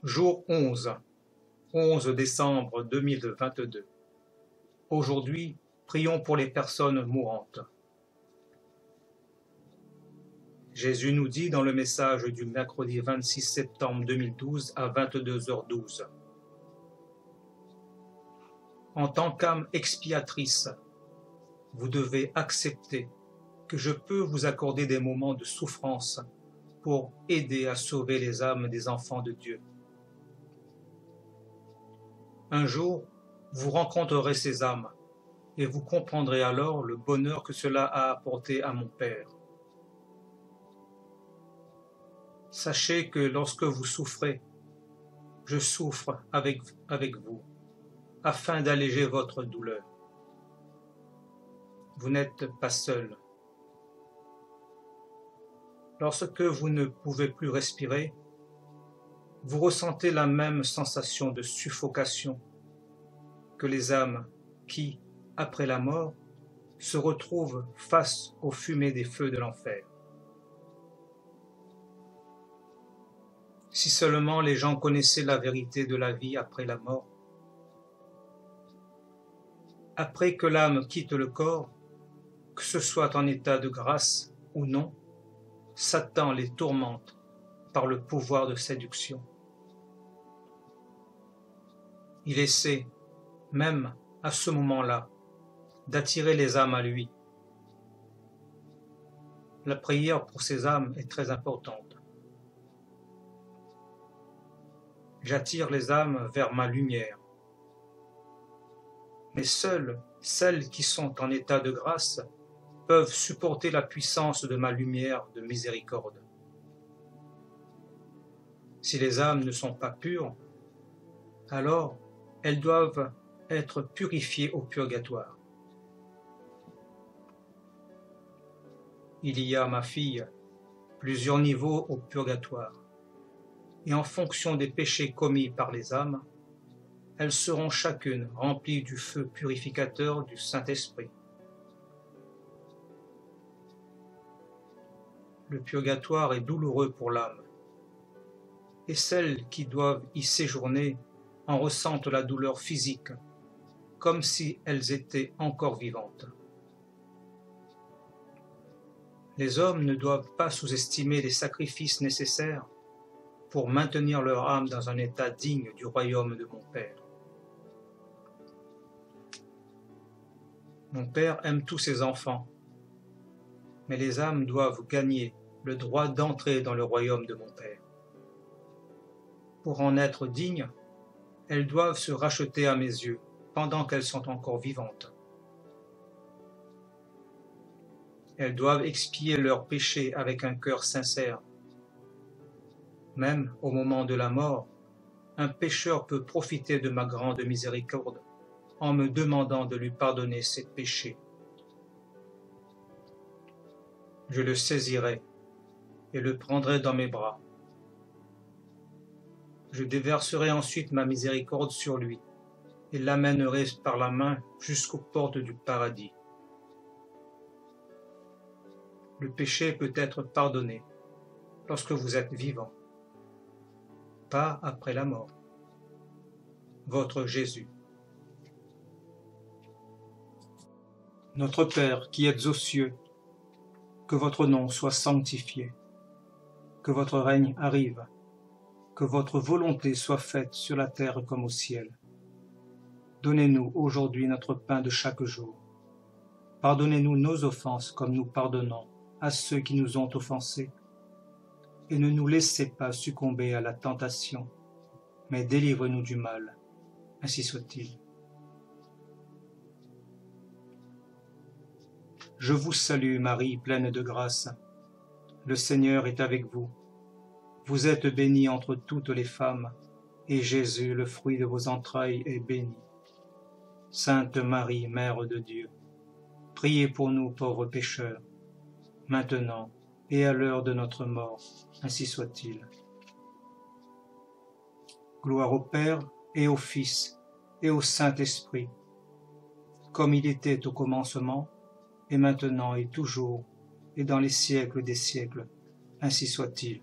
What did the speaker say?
Jour 11 décembre 2022. Aujourd'hui, prions pour les personnes mourantes. Jésus nous dit dans le message du mercredi 26 septembre 2012 à 22h12. En tant qu'âme expiatrice, vous devez accepter que je peux vous accorder des moments de souffrance pour aider à sauver les âmes des enfants de Dieu. Un jour, vous rencontrerez ces âmes et vous comprendrez alors le bonheur que cela a apporté à mon Père. Sachez que lorsque vous souffrez, je souffre avec vous, afin d'alléger votre douleur. Vous n'êtes pas seul. Lorsque vous ne pouvez plus respirer, vous ressentez la même sensation de suffocation que les âmes qui, après la mort, se retrouvent face aux fumées des feux de l'enfer. Si seulement les gens connaissaient la vérité de la vie après la mort. Après que l'âme quitte le corps, que ce soit en état de grâce ou non, Satan les tourmente par le pouvoir de séduction. Il essaie, même à ce moment-là, d'attirer les âmes à lui. La prière pour ces âmes est très importante. J'attire les âmes vers ma lumière. Mais seules celles qui sont en état de grâce peuvent supporter la puissance de ma lumière de miséricorde. Si les âmes ne sont pas pures, alors elles doivent être purifiées au purgatoire. Il y a, ma fille, plusieurs niveaux au purgatoire, et en fonction des péchés commis par les âmes, elles seront chacune remplies du feu purificateur du Saint-Esprit. Le purgatoire est douloureux pour l'âme, et celles qui doivent y séjourner en ressentent la douleur physique, comme si elles étaient encore vivantes. Les hommes ne doivent pas sous-estimer les sacrifices nécessaires pour maintenir leur âme dans un état digne du royaume de mon Père. Mon Père aime tous ses enfants, mais les âmes doivent gagner le droit d'entrer dans le royaume de mon Père. Pour en être dignes, elles doivent se racheter à mes yeux pendant qu'elles sont encore vivantes. Elles doivent expier leurs péchés avec un cœur sincère. Même au moment de la mort, un pécheur peut profiter de ma grande miséricorde en me demandant de lui pardonner ses péchés. Je le saisirai et le prendrai dans mes bras. Je déverserai ensuite ma miséricorde sur lui et l'amènerai par la main jusqu'aux portes du paradis. Le péché peut être pardonné lorsque vous êtes vivant, pas après la mort. Votre Jésus. Notre Père qui êtes aux cieux, que votre nom soit sanctifié, que votre règne arrive, que votre volonté soit faite sur la terre comme au ciel. Donnez-nous aujourd'hui notre pain de chaque jour. Pardonnez-nous nos offenses comme nous pardonnons à ceux qui nous ont offensés. Et ne nous laissez pas succomber à la tentation, mais délivre-nous du mal. Ainsi soit-il. Je vous salue Marie, pleine de grâce. Le Seigneur est avec vous. Vous êtes bénie entre toutes les femmes, et Jésus, le fruit de vos entrailles, est béni. Sainte Marie, Mère de Dieu, priez pour nous pauvres pécheurs, maintenant et à l'heure de notre mort, ainsi soit-il. Gloire au Père et au Fils et au Saint-Esprit, comme il était au commencement, et maintenant et toujours, et dans les siècles des siècles, ainsi soit-il.